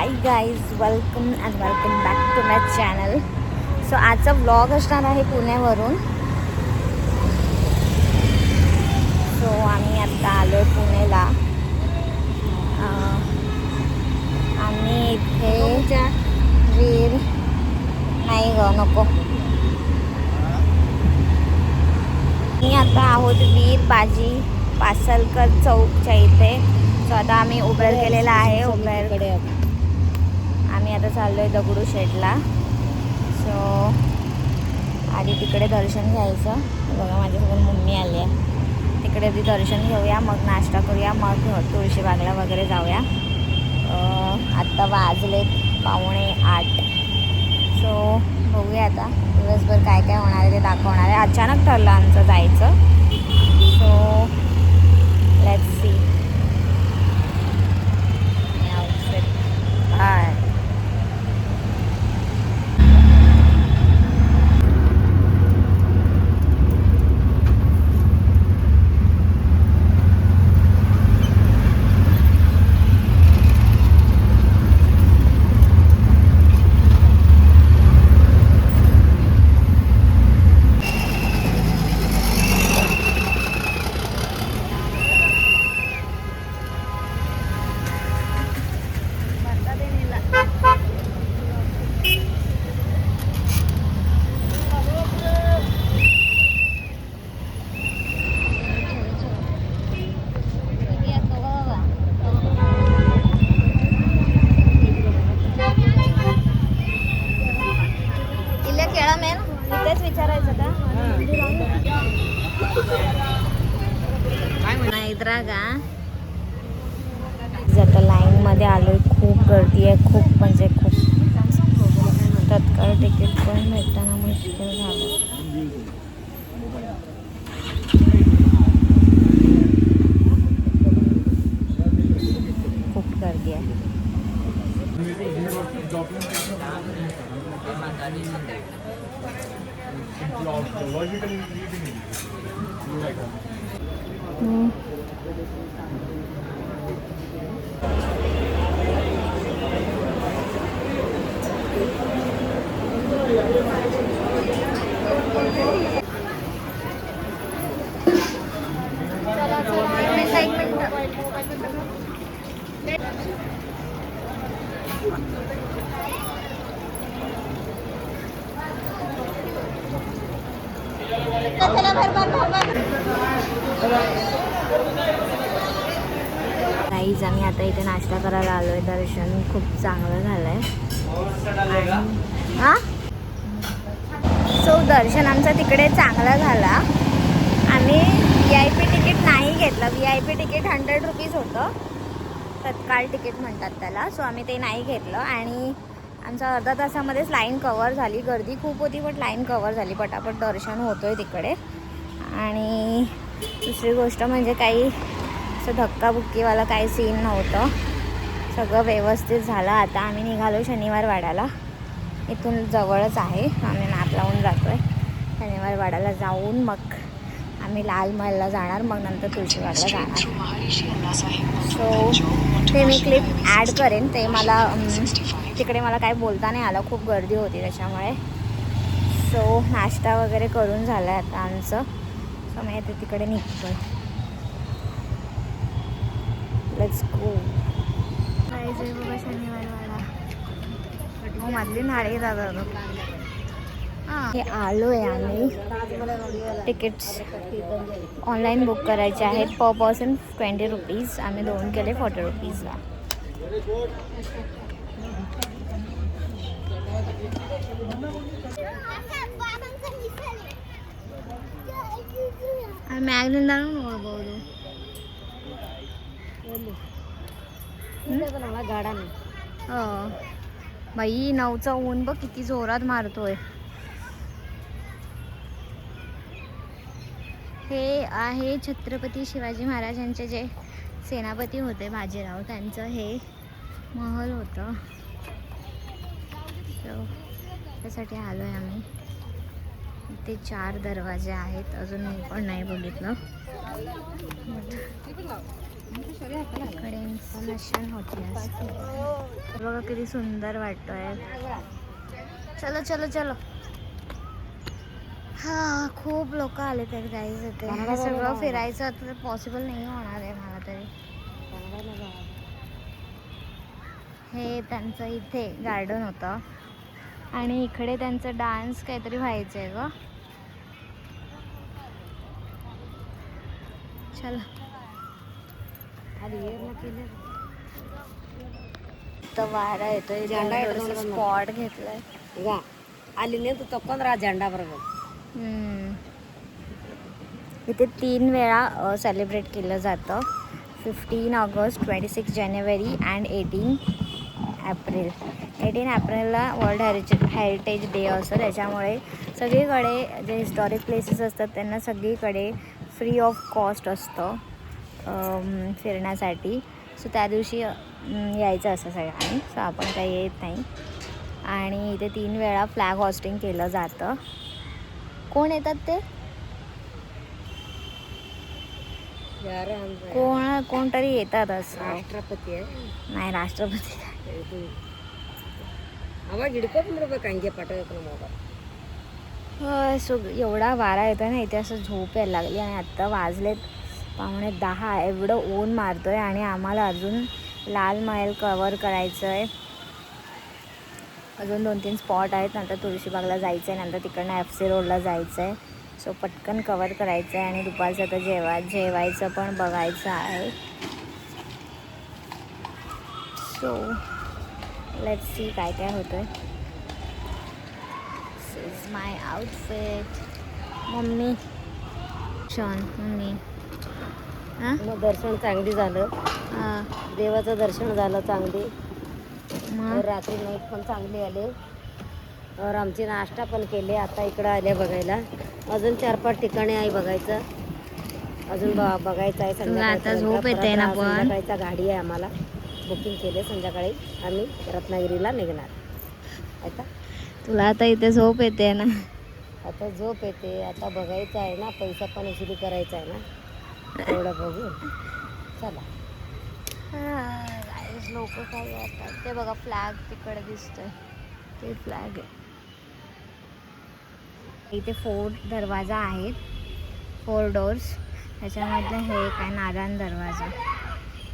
High guys, welcome and welcome back to my channel. So आजचा vlog असणार आहे पुण्यावरून. सो आम्ही आत्ता आलो आहे पुण्याला. आम्ही इथे वीर नाही ग नको. मी आता आहोत वीर बाजी पासलकर चौकच्या इथे. सो आता आम्ही उबेर केलेला आहे. उबेरकडे आम्ही आता चाललो आहे दगडूशेठला. सो आधी तिकडे दर्शन घ्यायचं. बघा माझ्यासोबत मम्मी आली आहे. तिकडे आधी दर्शन घेऊया, मग नाश्ता करूया, मग तुळशीबागला वगैरे जाऊया. आत्ता वाजले 7:45. सो बघूया आता दिवसभर काय काय होणार आहे ते दाखवणार आहे. अचानक ठरलं आमचं जायचं. So let's see. हाय इथेच विचारायचं का? नाहीतरा का आता लाईन मध्ये आलोय. खूप गर्दी आहे, खूप म्हणजे खूप. तत्काळ तिकीट पण भेटताना मुश्किल झालं. खूप गर्दी आहे. गाईज आम्ही आता इथे नाश्ता करायला आलो आहे. दर्शन खूप चांगलं झालं आहे. हां सो दर्शन आमचं तिकडे चांगलं झाला. आम्ही VIP तिकीट नाही घेतलं. VIP तिकीट 100 रुपीज होतं. तत्काळ तिकीट म्हणतात त्याला. सो आम्ही ते नाही घेतलं आणि आमचं अर्धा तासामध्येच लाईन कवर झाली. गर्दी खूप होती बट लाईन कवर झाली. पटापट दर्शन होतं आहे तिकडे. आणि दुसरी गोष्ट म्हणजे काही असं धक्काबुक्कीवाला काही सीन नव्हतं. सगळं व्यवस्थित झालं. आता आम्ही निघालो शनिवार वाड्याला. इथून जवळच आहे. आम्ही मॅप लावून जातो आहे. शनिवार वाड्याला जाऊन मग आम्ही लाल महलला जाणार, मग नंतर तुळशीबागला जाणार. सो ते मी क्लिप ॲड करेन. ते मला तिकडे मला काय बोलता नाही आलं, खूप गर्दी होती त्याच्यामुळे. सो नाश्ता वगैरे करून झाला आहे आता आमचं. सो मी आता तिकडे निघतो. Let's go. जायचं बघा शनिवार वाडा. हो मधली नाळे दादा. हे आलो आहे आम्ही. तिकीट्स ऑनलाईन बुक करायचे आहेत. पर पर्सन 20 रुपीज. आम्ही 2 केले 40 रुपीजला. ಮ್ಯಾಗ್ನಿಂದ ನೋಡ್ಬೋದು. गार्डन बाई 9चा ऊन बघ किती जोरात मारतोय. हे आहे छत्रपती शिवाजी महाराजांचे जे सेनापती होते बाजीराव, त्यांचं हे महल होतं. सो त्यासाठी आलो आहे आम्ही. इथे 4 दरवाजे आहेत. अजून मी पण नाही बघितलं. इकडे इन्फॉर्मेशन होती बघा किती सुंदर वाटतोय. चलो चलो चलो. हा खूप लोक आले तर गाईज इथे. हे सगळं फिरायचं आता पॉसिबल नाही होणार आहे मला तरी. हे त्यांचं इथे गार्डन होतं आणि इकडे त्यांचं डान्स काहीतरी व्हायचं आहे ग. चला तर वारा येतोय. स्पॉट घेतलाय आली नाही तू तक्कोन राहा झेंडा बरोबर. इथे 3 वेळा सेलिब्रेट केलं जातं. 15 ऑगस्ट, 26 जानेवारी अँड 18 एप्रिल. 18 एप्रिलला वर्ल्ड हेरिटेज डे असतो. त्याच्यामुळे सगळीकडे जे हिस्टॉरिक प्लेसेस असतात त्यांना सगळीकडे फ्री ऑफ कॉस्ट असतं फिरण्यासाठी. सो त्या दिवशी यायचं असं सगळ्यांनी. सो आपण काही येत नाही. आणि इथे 3 वेळा फ्लॅग होस्टिंग केलं जातं. कोण येतात ते? कोणतरी येतात असं. राष्ट्रपती आहे. नाही राष्ट्रपती आवाज हिडकत कांगे पाठवतो मोबाईल. सो एवढा वारा येतो ना इथे, असं झोप यायला लागली. आणि आत्ता वाजलेत 9:10. एवढं ऊन मारतोय आणि आम्हाला अजून लाल महल कवर करायचं आहे. अजून 2-3 स्पॉट आहेत. नंतर तुळशीबागला जायचं आहे. नंतर तिकडनं FC रोडला जायचं आहे. सो पटकन कवर करायचं आहे. आणि दुपारचं तर जेवायचं पण बघायचं आहे. सो लेट्स सी काय काय होतंय. दिस इज माय आउटफिट. मम्मी छान. मम्मी दर्शन चांगली झालं. देवाचं दर्शन झालं चांगली. मग रात्री नाईट पण चांगली आले. और आमची नाश्ता पण केले. आता इकडं आले बघायला. अजून 4-5 ठिकाणी आहे बघायचं. अजून बघायचं आहे. आता झोप येते ना पण. संध्याकाळीचा गाडी आहे आम्हाला. बुकिंग केले. संध्याकाळी आम्ही रत्नागिरीला निघणार. आता तुला आता इथे झोप येते ना. आता झोप येते. आता बघायचं आहे ना. पैसा पण उशिरी करायचा आहे ना. तेवढं बघून चला. लोक काय येतात ते बघा. फ्लॅग तिकडे दिसतोय ते फ्लॅग आहे. इथे 4 दरवाजा आहेत. 4 डोर्स. त्याच्यामधलं हे काय Narayan Darwaza.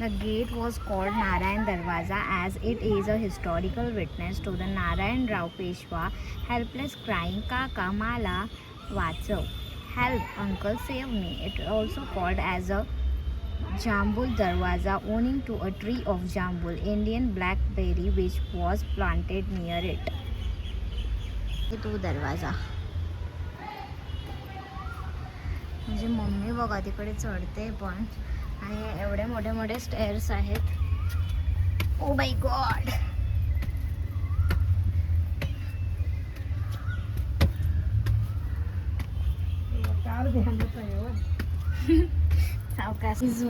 The gate was called Narayan Darwaza as it is a historical witness to the Narayanrao Peshwa helpless crying काका मला वाचव. Help uncle save me. It also called as a Jambul Darwaza owing to a tree of Jambul Indian blackberry which was planted near it. तो दरवाजा म्हणजे mummy बघा तिकडे चढते पण. आणि एवढे मोठे मोठे स्टेअर्स आहेत. Oh my God.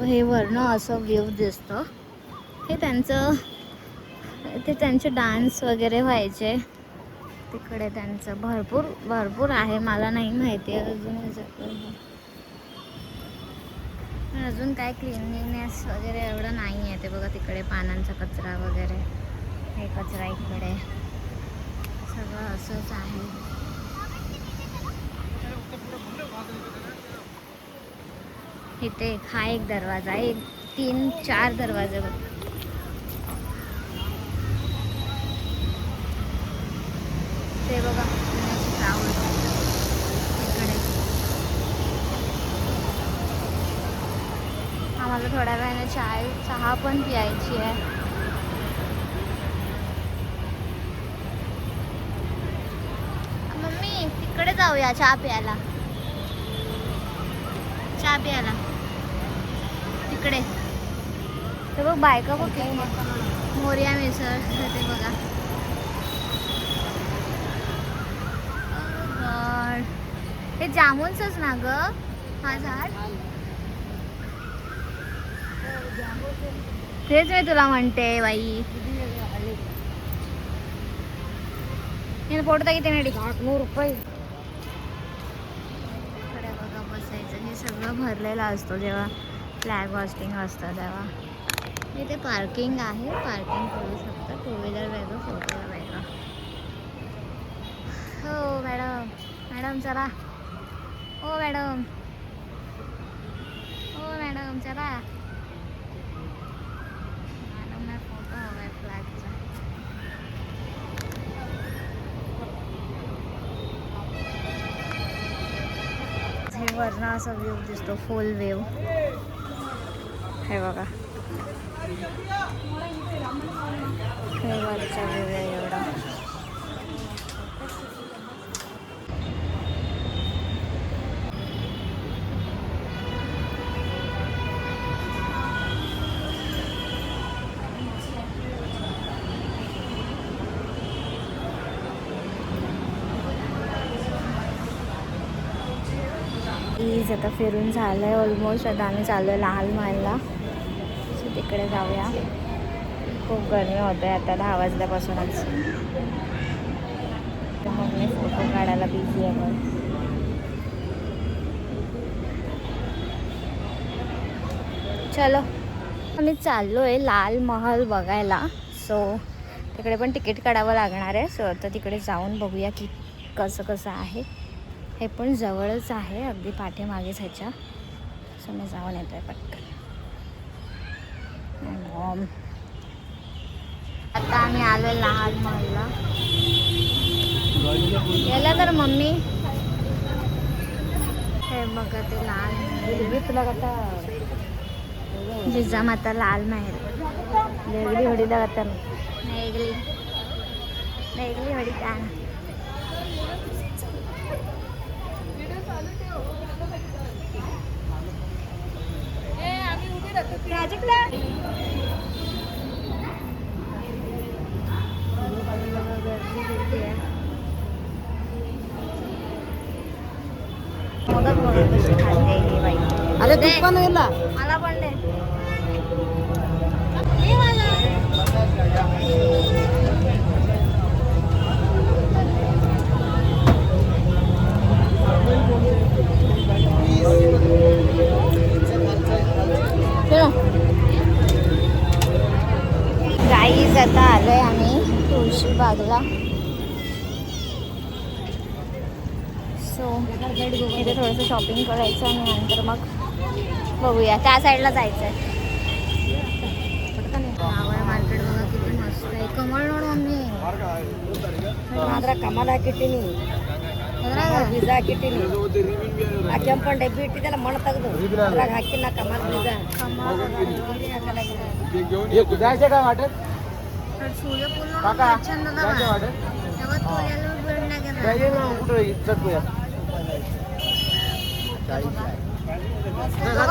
हे वरनं असं व्ह्यू दिसतं. हे त्यांचे डान्स वगैरे व्हायचे तिकडे. त्यांचं भरपूर आहे. मला नाही माहिती अजून काय क्लिनलीनेस वगैरे एवढं नाही आहे. ते बघा तिकडे पानांचा कचरा वगैरे. हे कचरा इकडे सगळं असंच आहे. इथे हा एक दरवाजा आहे. 3-4 दरवाजे बघ. ते बघा इकडे. आम्हाला थोड्या वेळाने चहा पण प्यायची आहे. मम्मी तिकडे जाऊया चहा प्यायला. तिकडे ते बघ बायका बघ. मोरिया मिसळ ते बघा. हे जामुनचंच ना ग हा झाड. तेच मी तुला म्हणते बाई. पोटता किती मिळते? 800 रुपये. बघा बसायचं. हे सगळं भरलेलं असतो जेव्हा फ्लॅग हॉस्टिंग असतं तेव्हा. इथे पार्किंग आहे, पार्किंग करू शकता. टू व्हीलर वेगळं, फोर व्हीलर वेगळं. हो मॅडम, मॅडम चला. हो मॅडम, हो मॅडम चला. मॅडमला फोटो हवा आहे फ्लॅगचा. हे वरनं असा व्ह्यू दिसतो, फुल व्ह्यू. हे बघा, हे वरचा व्ह्यू आहे एवढा. प्लीज आता फिरून झालं आहे ऑलमोस्ट. आता आम्ही चाललो आहे लाल महालला. सो तिकडे जाऊया. खूप गरमी होते आता 10 वाजल्यापासूनच. तर मग मी फोटो काढायला बिझी आहे. मग चलो आम्ही चाललो आहे लाल महल बघायला. सो तिकडे पण तिकीट काढावं लागणार आहे. सो आता तिकडे जाऊन बघूया की कसं कसं आहे. हे पण जवळच आहे, अगदी पाठीमागेच ह्याच्या. सो मी जाऊन येतो आहे पटकन. आता आम्ही आलो लाल महलला. याला तर मम्मी हे बघा ते लाल तुला कसा जिजामाता लाल महल. वेगळी होडी लागत वेगळी वेगळी होडी का. अरे तू पण गेला मला पण दे. गाईज आता आलोय आम्ही तुळशीबागला. सो इथे थोडंसं शॉपिंग करायचं आणि नंतर मग बघूया. त्या साईडला जायचं आहे. मार्केट बघा किती मस्त आहे. कमळ नोड मम्मी ಮಾತ್ರ ಕಮಲ ಹಾಕಿಟ್ಟಿನಿ, ಬೀಜ ಹಾಕಿಟ್ಟಿನಿ. ಆ ಕೆಂಪನ್ ಡಬ್ಬಿ ಇಟ್ಟಿದ್ದೆಲ್ಲ ಮಣ್ಣು ತೆಗೆದು ಅದ್ರಾಗ ಹಾಕಿ ನಾ ಕಮಲ ಬೀಜ सूर्यपूर्ण छंद तेव्हा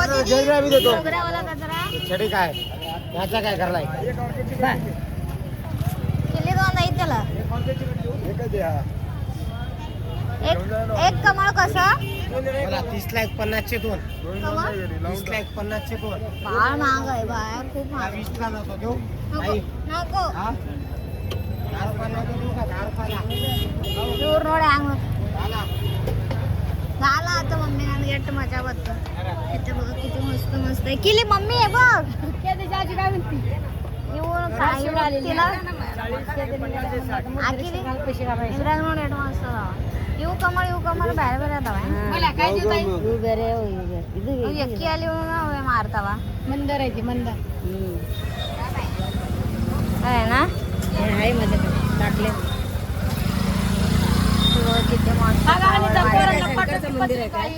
तुझ्याला छडी काय याचा काय करलाय किल्ली दोन नाही त्याला. एक कमळ कसं 30 लाख 50 चे दोन, कमळ 30 लाख 50 चे दोन. फार महाग आहे बाया, खूप महाग. 20 ला जातो देऊ नको हा 4 पाना देऊ का 4 पाना दूर नोड हँग झाला. आता मम्मी आम्ही येत मजा बघतो. इथे बघा किती मस्त मस्त आहे. किल्ली मम्मी आहे बघ. येऊन काय तिला ಇವು ಕಮಳ ಬೇರೆ ಬೇರೆ ಅದಾವ. ಇವು ಬೇರೆ ಇದು ಎಕ್ಕಿ ಅಲ್ಲಿ ಅವೇ ಮಾರ್ತಾವ. ಮಂದರ್ ಐತಿ ಮಂದರ್ ना आहे मध्ये टाकले. किती मस्त मंदिर आहे काय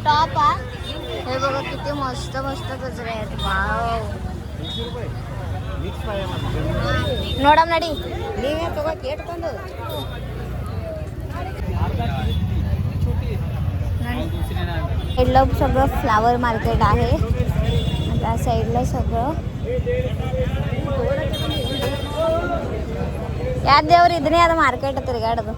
टॉप हे बघा किती मस्त मस्त गजरे आहेत. वाव ನೋಡಮ್ ನಡಿ. ನೀವೇ ತಗೋ ಕೇಟ್ಕೊಂಡು साईडला सगळं फ्लावर मार्केट आहे. त्या साईडला सगळं याद देवर ಇದನ್ನೇ ಅದು ಮಾರ್ಕೆಟ್ ತಿರುಗಾಡೋದು.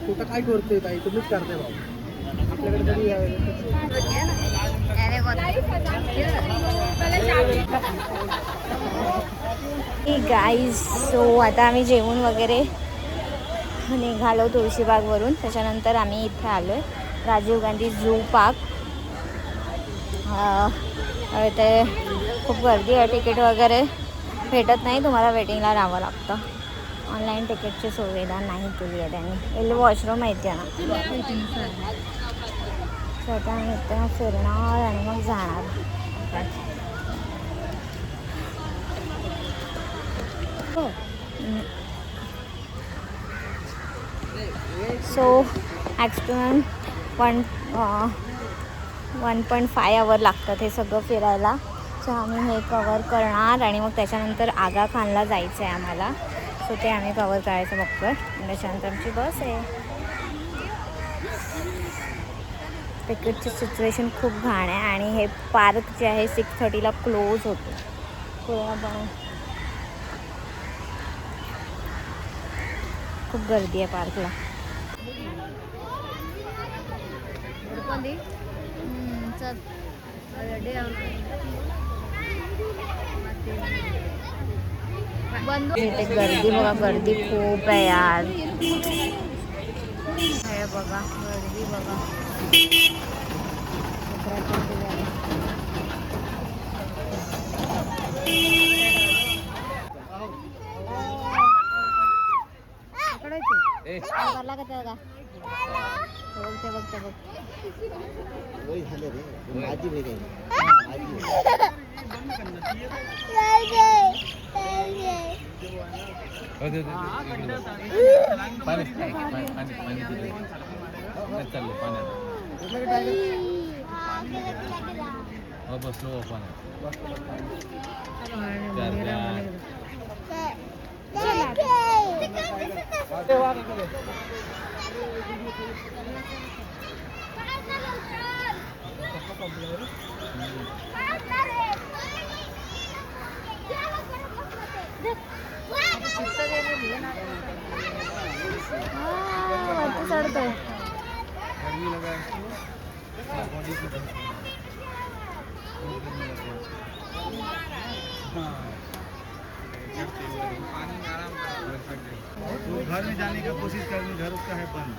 कुठं काय करतोय ताई तुम्हीच करताय भाऊ आपल्याकडे तरी गाईज. सो आता आम्ही जेवण वगैरे निघालो तुळशीबागवरून. त्याच्यानंतर आम्ही इथे आलो आहे राजीव गांधी झू पार्क. ते खूप गर्दी आहे, तिकीट वगैरे भेटत नाही, तुम्हाला वेटिंगला राहावं लागतं. ऑनलाईन तिकीटची सुविधा नाही केली आहे त्यांनी. एल वॉशरूम माहिती आहे ना. स्वतः आम्ही इथे फिरणार आणि मग जाणार. सो ॲक्च्युअल 1.5 आवर लागतात हे सगळं फिरायला. सो आम्ही हे कवर करणार आणि मग त्याच्यानंतर आगा खानला जायचं आहे आम्हाला. सो ते आम्ही कवर करायचं बघतो आहे. त्याच्यानंतर आमची बस आहे. तिकीटची सिच्युएशन खूप घाण आहे आणि हे पार्क जे आहे 6:30ला क्लोज होतो पूर्णपणे. खूप गर्दी आहे पार्कला. इथे गर्दी बघा, गर्दी खूप आहे यार. हे बघा गर्दी बघा. भरला का त्याला? बघते बघते बघ. चढतोय. वो घर में जाने का कोशिश कर रही, घर उसका है बंद.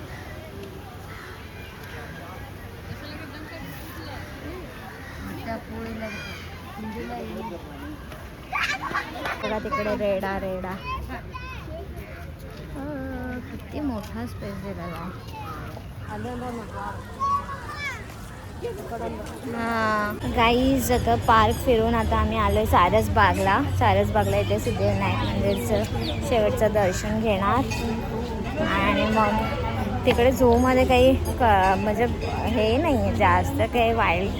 बघा तिकडे रेडा रेडा. किती मोठा स्पेस दिलेला. गाईज आता पार्क फिरून आता आम्ही आलो आहे सारसबागला. सारसबागला इथे सिद्धिविनायक मंदिरचं शेवटचं दर्शन घेणार आणि मग तिकडे झूमध्ये काही म्हणजे हे नाही आहे जास्त, काही वाईल्ड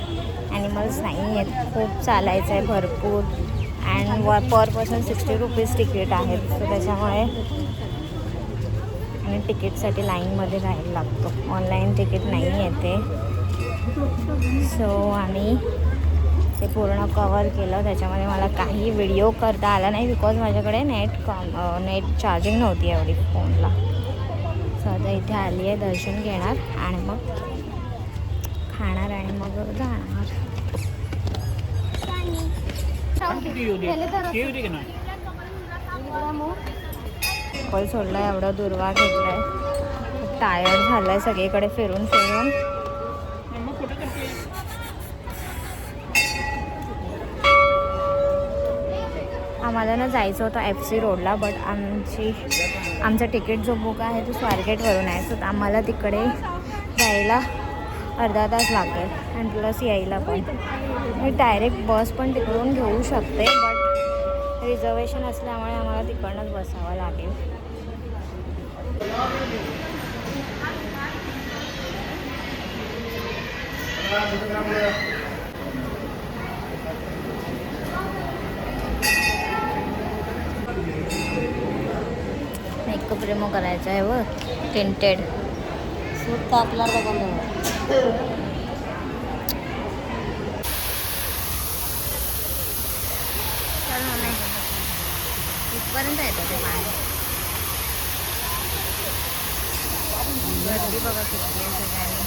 ॲनिमल्स नाही आहेत. खूप चालायचं आहे भरपूर and per person 60 rupees ticket आहेत. सो त्याच्यामुळे आणि तिकीटसाठी लाईनमध्ये राहायला लागतो. ऑनलाईन तिकीट नाही आहे ते. सो आम्ही ते पूर्ण कवर केलं. त्याच्यामध्ये मला काही व्हिडिओ करता आला नाही बिकॉज माझ्याकडे नेट चार्जिंग नव्हती एवढी फोनला. सो आता इथे आली आहे, दर्शन घेणार आणि मग खाणार आणि मग जाणार. कॉल सोडला, एवढा दुर्वा घेतलाय. खूप टायर्ड झालाय सगळीकडे फिरून फिरून. आम्हाला ना जायचं होतं FC रोडला, बट आमचं तिकीट जो बुक आहे तो स्वारगेटवरून आहे. सो आम्हाला तिकडे जायला अर्धा तास लागेल आणि प्लस यायला पण. मी डायरेक्ट बस पण तिकडून घेऊ शकते, बट रिझर्वेशन असल्यामुळे आम्हाला तिकडनंच बसावं लागेल. मेकअप रिमूव करायचा आहे व टिंटेड सूट तापल्यावर बघा. इथपर्यंत येतं ते पाणी. गर्दी बघा किती आहे सगळ्यांनी.